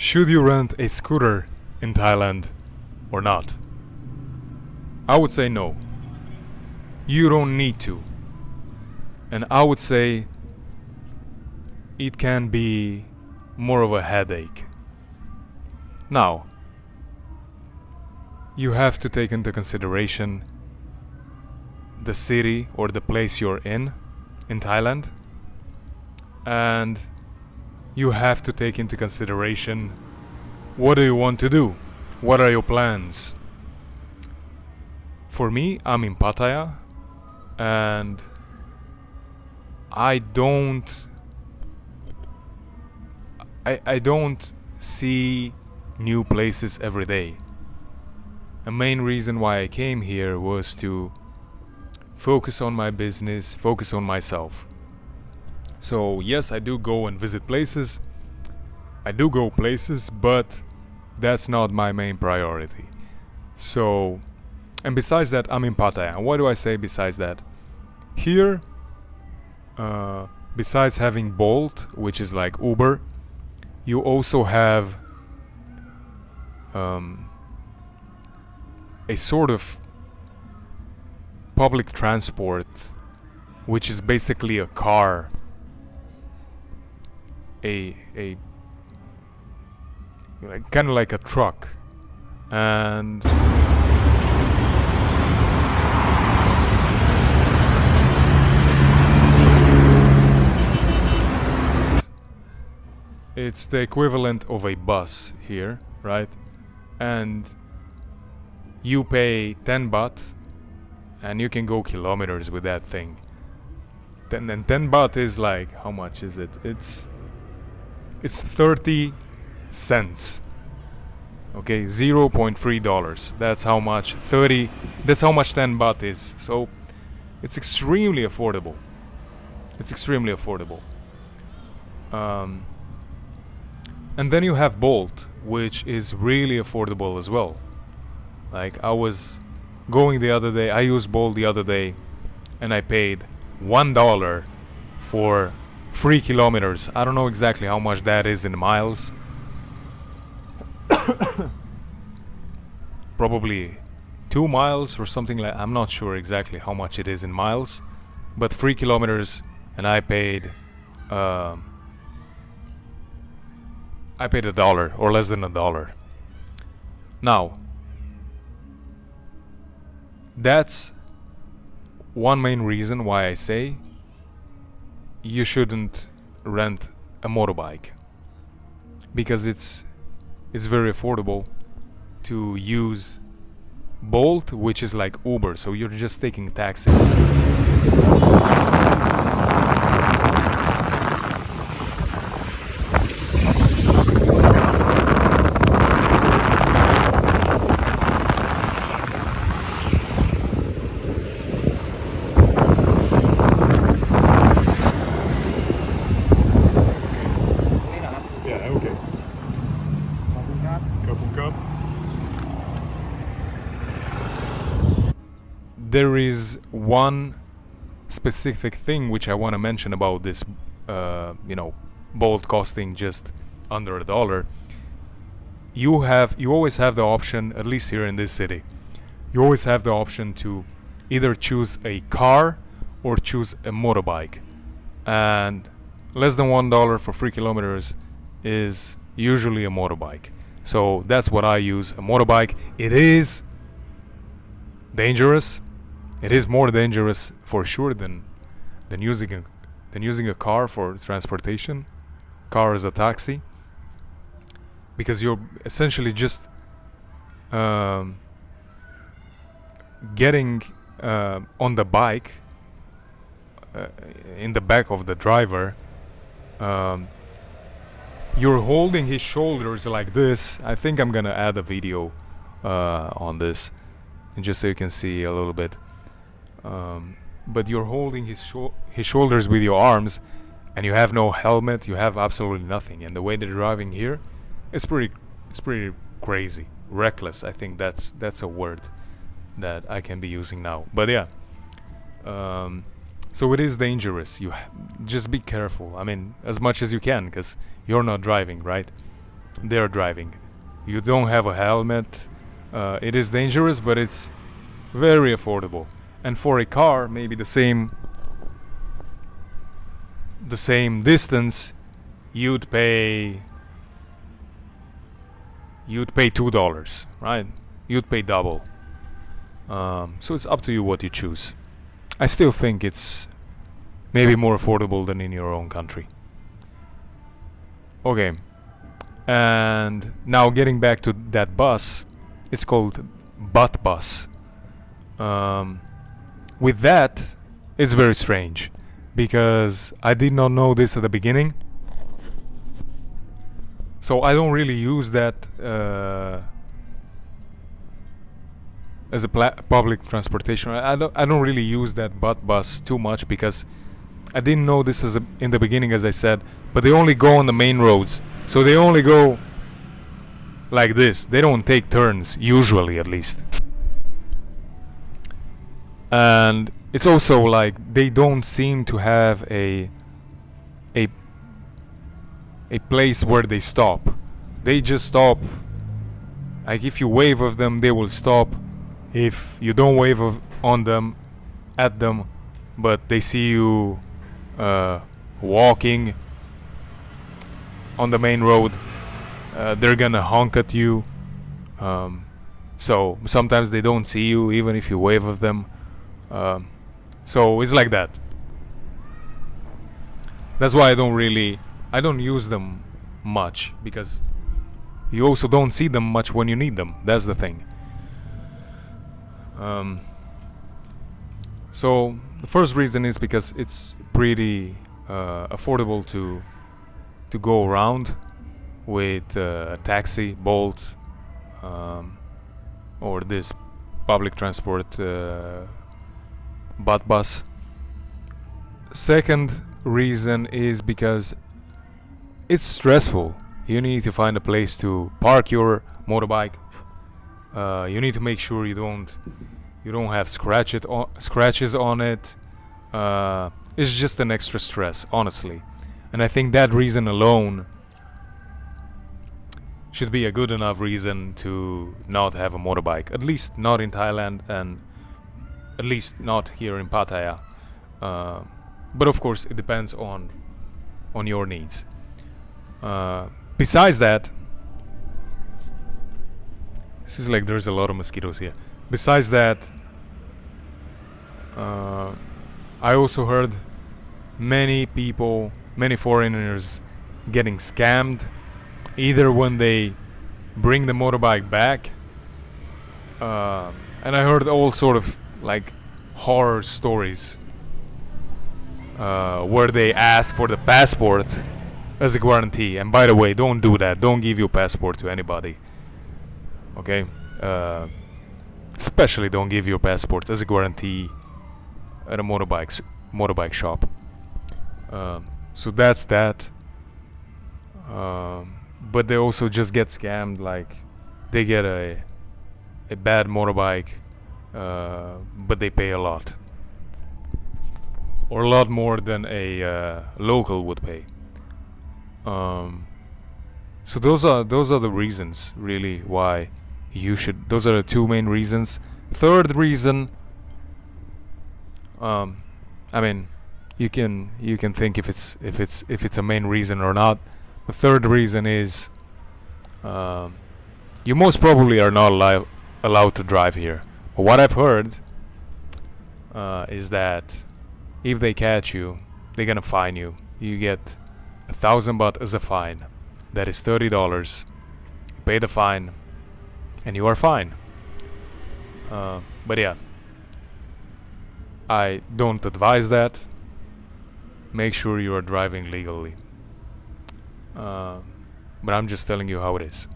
Should you rent a scooter in Thailand or not? I would say no. You don't need to. And I would say it can be more of a headache. Now, you have to take into consideration the city or the place you're in Thailand, and you have to take into consideration what do you want to do? What are your plans? For me, I'm in Pattaya, and I don't see new places every day. The main reason why I came here was to focus on my business, focus on myself. So yes, I do go and visit places. I do go places, but that's not my main priority. So, and besides that, I'm in Pattaya. And what do I say besides that? Here, besides having Bolt, which is like Uber, you also have a sort of public transport, which is basically a car, a kind of like a truck, and it's the equivalent of a bus here, right? And you pay 10 baht and you can go kilometers with that thing. And 10 baht is like, how much is it? It's 30 cents. Okay, $0.3. That's how much 10 baht is. So it's extremely affordable. And then you have Bolt, which is really affordable as well. Like, I was going the other day, I used Bolt the other day, and I paid $1 for 3 kilometers. I don't know exactly how much that is in miles. Probably 2 miles or something like. I'm not sure exactly how much it is in miles, but 3 kilometers, and I paid $1 or less than $1. Now, that's one main reason why I say you shouldn't rent a motorbike, because it's very affordable to use Bolt, which is like Uber, so you're just taking taxi. There is one specific thing which I want to mention about this, Bolt costing just under $1. You always have the option, at least here in this city, you always have the option to either choose a car or choose a motorbike, and less than $1 for 3 kilometers is usually a motorbike. So that's what I use, a motorbike. It is dangerous. It is more dangerous for sure than using a car for transportation. Car is a taxi, because you're essentially just getting on the bike in the back of the driver. You're holding his shoulders like this. I think I'm gonna add a video on this, and just so you can see a little bit. But you're holding his shoulders with your arms, and you have no helmet. You have absolutely nothing. And the way they're driving here, it's pretty crazy, reckless. I think that's a word that I can be using now. But yeah, so it is dangerous. You just be careful. I mean, as much as you can, because you're not driving, right? they're driving. You don't have a helmet. It is dangerous, but it's very affordable. And for a car, maybe the same distance, you'd pay $2, right? You'd pay double. So it's up to you what you choose. I still think it's maybe more affordable than in your own country. Okay, and now getting back to that bus, it's called butt bus. With that, it's very strange because I did not know this at the beginning. So I don't really use that as a public transportation. I don't really use that butt bus too much because I didn't know this in the beginning, as I said. But they only go on the main roads, so they only go like this. They don't take turns, usually at least. And it's also like they don't seem to have a place where they stop. They just stop. Like if you wave at them, they will stop. If you don't wave at them, but they see you walking on the main road, they're gonna honk at you. So sometimes they don't see you even if you wave at them. So it's like that. That's why I don't use them much, because you also don't see them much when you need them. That's the thing. So the first reason is because it's pretty affordable to go around with a taxi, Bolt, or this public transport butt bus. Second reason is because it's stressful. You need to find a place to park your motorbike. You need to make sure you don't have scratches on it. It's just an extra stress, honestly. And I think that reason alone should be a good enough reason to not have a motorbike. At least not in Thailand, and at least not here in Pattaya. But of course, it depends on your needs. Besides that, this is like there's a lot of mosquitoes here. Besides that, I also heard many foreigners getting scammed, either when they bring the motorbike back, and I heard all sort of like horror stories where they ask for the passport as a guarantee. And by the way, don't do that. Don't give your passport to anybody. Okay? Especially don't give your passport as a guarantee at a motorbike shop. So that's that. But they also just get scammed. Like they get a bad motorbike, but they pay a lot, or a lot more than a local would pay. So those are the reasons really why you should. Those are the two main reasons. Third reason, I mean, you can think if it's a main reason or not. The third reason is you most probably are not allowed to drive here. But what I've heard is that if they catch you, they're gonna fine you. You get 1,000 baht as a fine. That is $30. You pay the fine, and you are fine. But yeah, I don't advise that. Make sure you are driving legally. But I'm just telling you how it is.